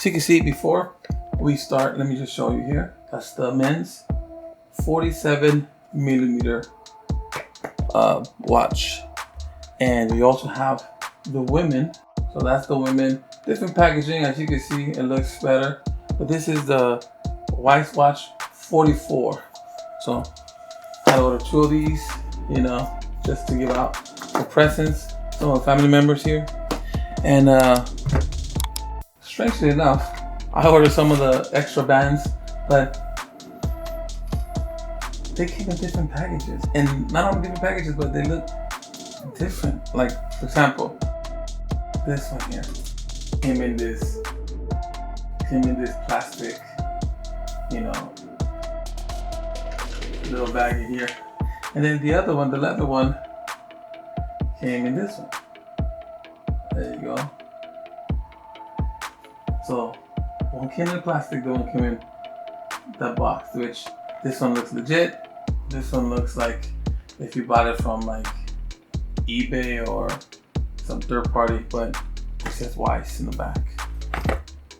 So you can see before we start, let me just show you here. That's the men's 47 millimeter watch. And we also have the women. So that's the women. Different packaging, as you can see, it looks better. But this is the Wyze watch 44. So I ordered 2 of these, you know, just to give out for presents. Some of the family members here. And strangely enough, I ordered some of the extra bands, but they came in different packages. And not only different packages, but they look different. Like, for example, this one here came in this plastic, you know, little baggie here. And then the other one, the leather one, came in this one. There you go. So one came in plastic, the one came in that box, which this one looks legit. This one looks like if you bought it from like eBay or some third party, but it says Wyze in the back.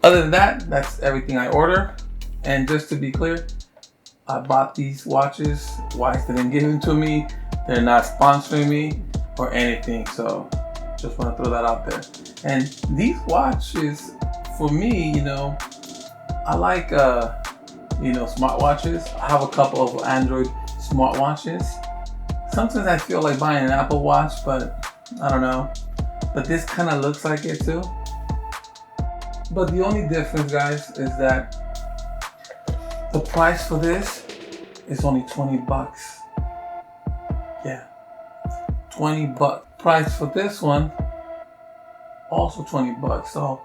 Other than that, that's everything I ordered. And just to be clear, I bought these watches. Wyze didn't give them to me. They're not sponsoring me or anything. So just want to throw that out there. And these watches, for me, you know, I like, you know, smartwatches. I have a couple of Android smartwatches. Sometimes I feel like buying an Apple Watch, but I don't know. But this kind of looks like it too. But the only difference, guys, is that the price for this is only 20 bucks. Yeah, 20 bucks. Price for this one, also 20 bucks. So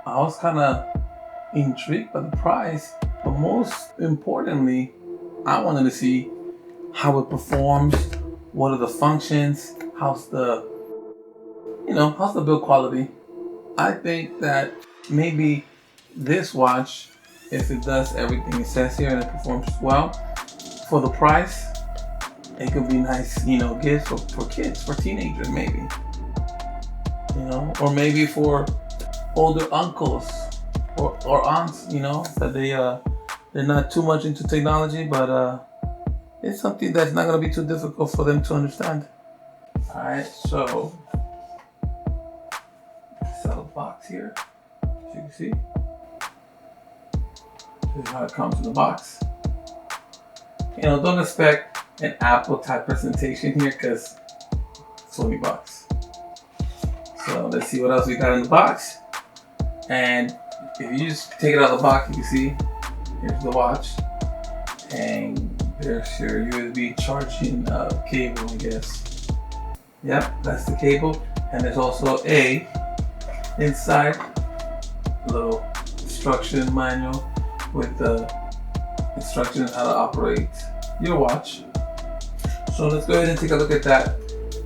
I was kind of intrigued by the price, but most importantly, I wanted to see how it performs, what are the functions, how's the build quality. I think that maybe this watch, if it does everything it says here and it performs well, for the price, it could be nice, you know, gifts for kids, for teenagers maybe. You know, or maybe for older uncles or aunts, you know, that they're not too much into technology, but it's something that's not gonna be too difficult for them to understand. Alright, so this little box here, as you can see. This is how it comes in the box. You know, don't expect an Apple type presentation here because it's 20 bucks. So let's see what else we got in the box. And if you just take it out of the box, you can see here's the watch, and there's your USB charging cable, I guess. Yep, that's the cable. And there's also a inside little instruction manual with the instructions on how to operate your watch. So let's go ahead and take a look at that.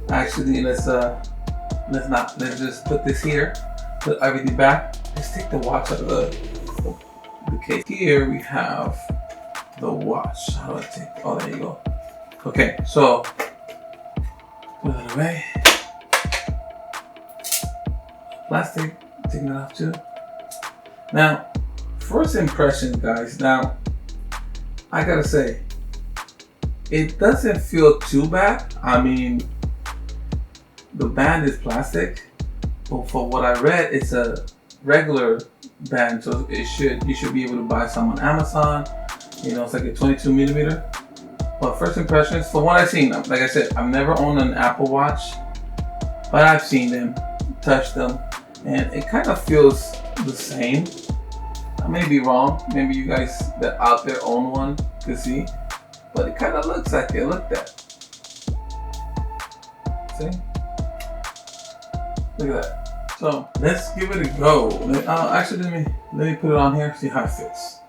Actually, let's just put this here, put everything back. Let's take the watch out of the case. Here we have the watch. How do I take? Oh, there you go. Okay, so put that away. Plastic, taking it off too. Now, first impressions, guys. Now, I gotta say, it doesn't feel too bad. I mean, the band is plastic, but for what I read, it's a regular band, so you should be able to buy some on Amazon. You know, it's like a 22 millimeter. But first impressions, from what I've seen, like I said, I've never owned an Apple Watch, but I've seen them, touched them, and it kind of feels the same. I may be wrong. Maybe you guys that out there own one could see, but it kind of looks like it. Look at that. See? Look at that. So let's give it a go. Actually, let me put it on here, see how it fits.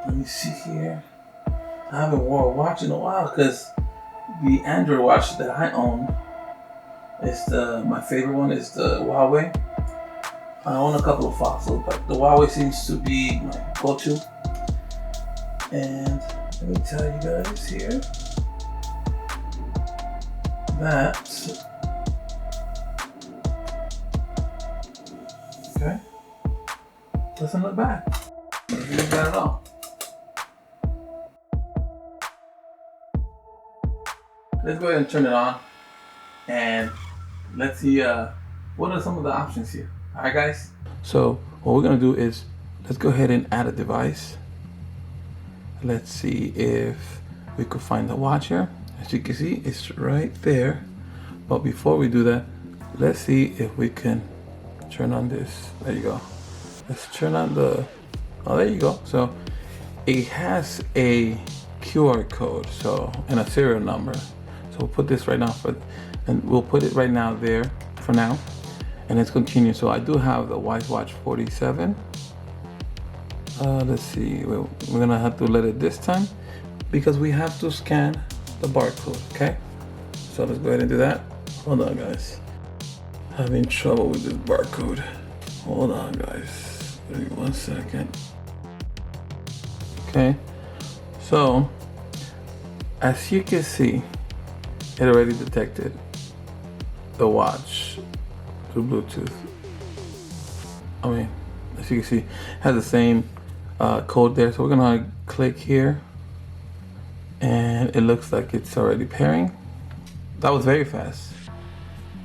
Let me see here. I haven't worn a watch in a while because the Android watch that I own is my favorite one is the Wyze. I own a couple of Foxes, but the Wyze seems to be my go-to. And let me tell you guys here that Okay, doesn't look bad. Doesn't look bad at all. Let's go ahead and turn it on, and let's see what are some of the options here. All right, guys. So what we're gonna do is let's go ahead and add a device. Let's see if we could find the watch here. As you can see, it's right there. But before we do that, let's see if we can turn on this. There you go. Let's turn on the, oh, there you go. So it has a QR code, so, and a serial number. So we'll put this right now and we'll put it right now there for now. And let's continue. So I do have the Wyze Watch 47. Let's see, we're gonna have to let it this time because we have to scan the barcode, okay? So let's go ahead and do that. Hold on, guys. Having trouble with this barcode. Hold on, guys. Give me 1 second. Okay, so as you can see, it already detected the watch through Bluetooth. I mean, as you can see, it has the same code there. So we're gonna click here and it looks like it's already pairing. That was very fast.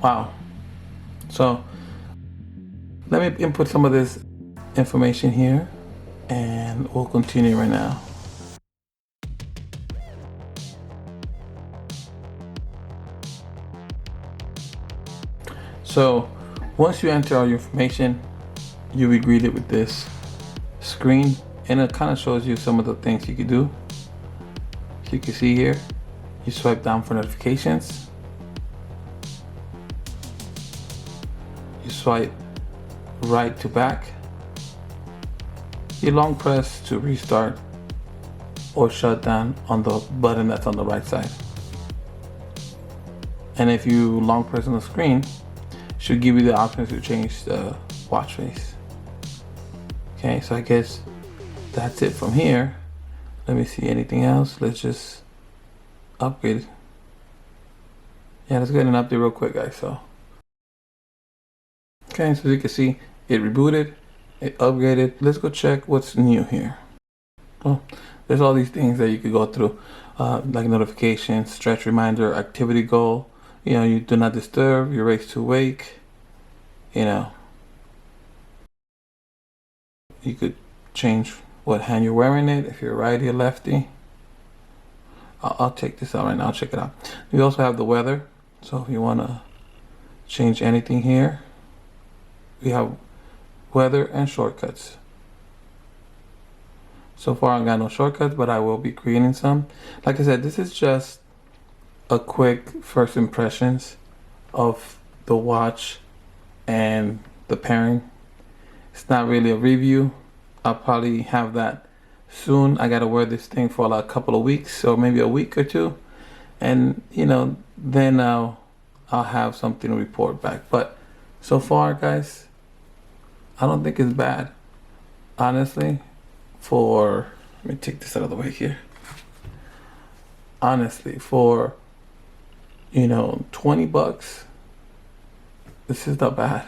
Wow. So let me input some of this information here and we'll continue right now. So once you enter all your information, you'll be greeted with this screen and it kind of shows you some of the things you could do. So you can see here, you swipe down for notifications. You swipe right to back. You long press to restart or shut down on the button that's on the right side. And if you long press on the screen, it should give you the option to change the watch face. Okay, so I guess that's it from here. Let me see anything else. Let's just upgrade. Yeah, let's go ahead and update real quick, guys. So, okay, so as you can see, it rebooted, it upgraded. Let's go check what's new here. Well, there's all these things that you could go through, like notifications, stretch reminder, activity goal. You know, you do not disturb, you race to wake. You know, you could change what hand you're wearing it, if you're righty or lefty. I'll check this out right now, I'll check it out. We also have the weather, so if you want to change anything here, we have weather and shortcuts. So far I got no shortcuts, but I will be creating some. Like I said, this is just a quick first impressions of the watch and the pairing. It's not really a review. I'll probably have that soon. I gotta wear this thing for like a couple of weeks or maybe a week or two, and you know, then I'll have something to report back. But so far, guys, I don't think it's bad, honestly. For, let me take this out of the way here. Honestly, for, you know, 20 bucks, this is not bad.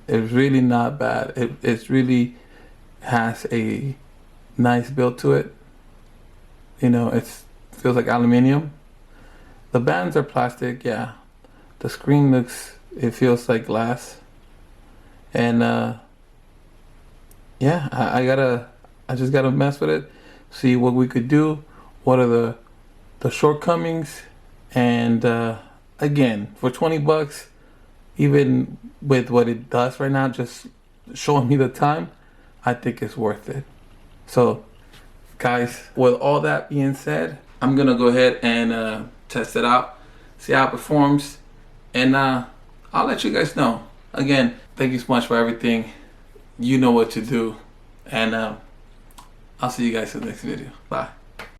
It's really not bad. It really has a nice build to it. You know, it feels like aluminum. The bands are plastic, yeah. The screen it feels like glass. And yeah, I just gotta mess with it, see what we could do, what are the shortcomings, and again, for 20 bucks, even with what it does right now, just showing me the time, I think it's worth it. So guys, with all that being said, I'm gonna go ahead and test it out, see how it performs, and I'll let you guys know. Again, thank you so much for everything. You know what to do, and I'll see you guys in the next video. Bye.